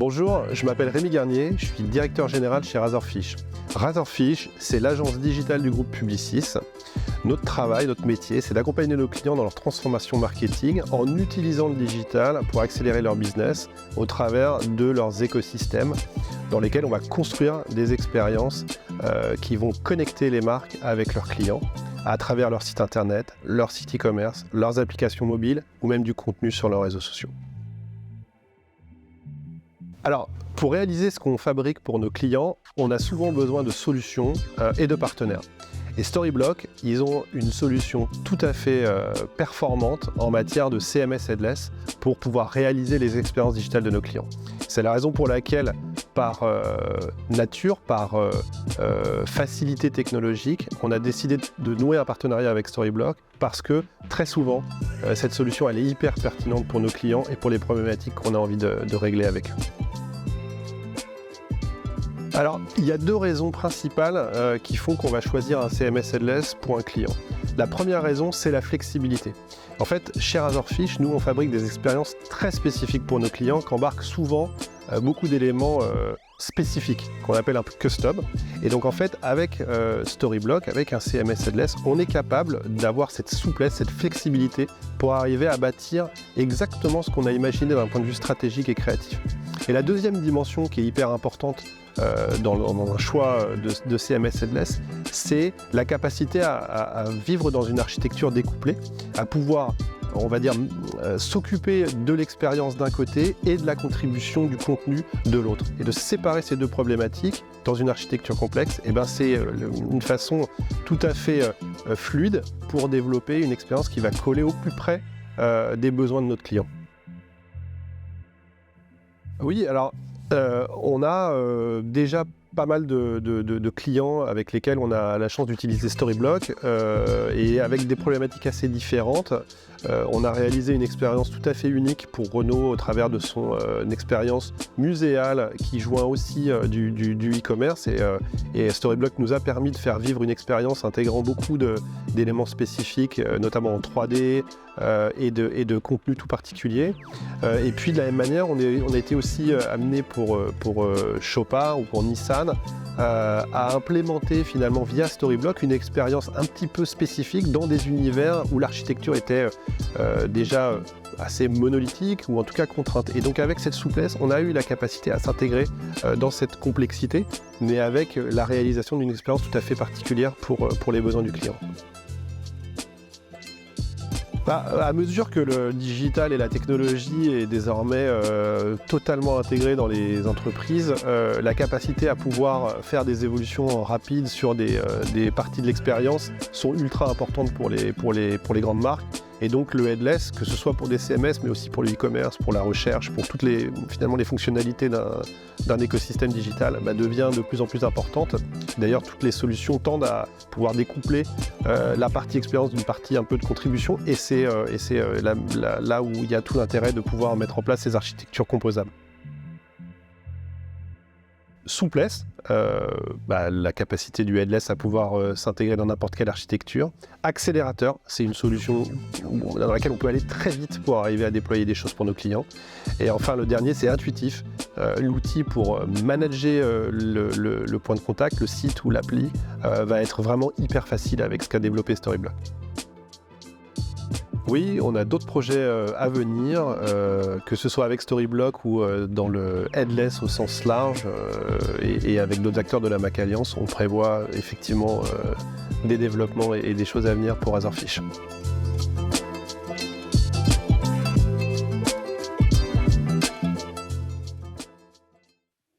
Bonjour, je m'appelle Rémi Garnier, je suis directeur général chez Razorfish. Razorfish, c'est l'agence digitale du groupe Publicis. Notre travail, notre métier, c'est d'accompagner nos clients dans leur transformation marketing en utilisant le digital pour accélérer leur business au travers de leurs écosystèmes dans lesquels on va construire des expériences qui vont connecter les marques avec leurs clients à travers leur site internet, leur site e-commerce, leurs applications mobiles ou même du contenu sur leurs réseaux sociaux. Alors, pour réaliser ce qu'on fabrique pour nos clients, on a souvent besoin de solutions et de partenaires. Et Storyblock, ils ont une solution tout à fait performante en matière de CMS headless pour pouvoir réaliser les expériences digitales de nos clients. C'est la raison pour laquelle, par nature, par facilité technologique, on a décidé de nouer un partenariat avec Storyblock parce que très souvent, cette solution elle est hyper pertinente pour nos clients et pour les problématiques qu'on a envie de régler avec eux. Alors, il y a deux raisons principales qui font qu'on va choisir un CMS headless pour un client. La première raison, c'est la flexibilité. En fait, chez Razorfish, nous, on fabrique des expériences très spécifiques pour nos clients qui embarquent souvent beaucoup d'éléments spécifiques, qu'on appelle un peu custom. Et donc, en fait, avec Storyblock, avec un CMS headless, on est capable d'avoir cette souplesse, cette flexibilité pour arriver à bâtir exactement ce qu'on a imaginé d'un point de vue stratégique et créatif. Et la deuxième dimension qui est hyper importante dans un choix de CMS headless, c'est la capacité à vivre dans une architecture découplée, à pouvoir, on va dire, s'occuper de l'expérience d'un côté et de la contribution du contenu de l'autre. Et de séparer ces deux problématiques dans une architecture complexe, c'est une façon tout à fait fluide pour développer une expérience qui va coller au plus près des besoins de notre client. Oui, alors on a déjà pas mal de clients avec lesquels on a la chance d'utiliser Storyblock et avec des problématiques assez différentes. On a réalisé une expérience tout à fait unique pour Renault au travers de son expérience muséale qui joint aussi du e-commerce et Storyblock nous a permis de faire vivre une expérience intégrant beaucoup d'éléments spécifiques, notamment en 3D et de contenu tout particulier. Et puis de la même manière, on a été aussi amené pour Chopard ou pour Nissan à implémenter finalement via Storyblock une expérience un petit peu spécifique dans des univers où l'architecture était déjà assez monolithique ou en tout cas contrainte. Et donc avec cette souplesse, on a eu la capacité à s'intégrer dans cette complexité, mais avec la réalisation d'une expérience tout à fait particulière pour les besoins du client. À mesure que le digital et la technologie est désormais totalement intégrés dans les entreprises, la capacité à pouvoir faire des évolutions rapides sur des parties de l'expérience sont ultra importantes pour les grandes marques. Et donc le headless, que ce soit pour des CMS, mais aussi pour le e-commerce, pour la recherche, pour toutes les fonctionnalités d'un écosystème digital, devient de plus en plus importante. D'ailleurs, toutes les solutions tendent à pouvoir découpler la partie expérience d'une partie un peu de contribution, et c'est là où il y a tout l'intérêt de pouvoir mettre en place ces architectures composables. Souplesse, la capacité du headless à pouvoir s'intégrer dans n'importe quelle architecture. Accélérateur, c'est une solution dans laquelle on peut aller très vite pour arriver à déployer des choses pour nos clients. Et enfin, le dernier, c'est intuitif. L'outil pour manager le point de contact, le site ou l'appli, va être vraiment hyper facile avec ce qu'a développé Storyblock. Oui, on a d'autres projets à venir, que ce soit avec Storyblock ou dans le headless au sens large, et avec d'autres acteurs de la Mac Alliance, on prévoit effectivement des développements et des choses à venir pour Razorfish.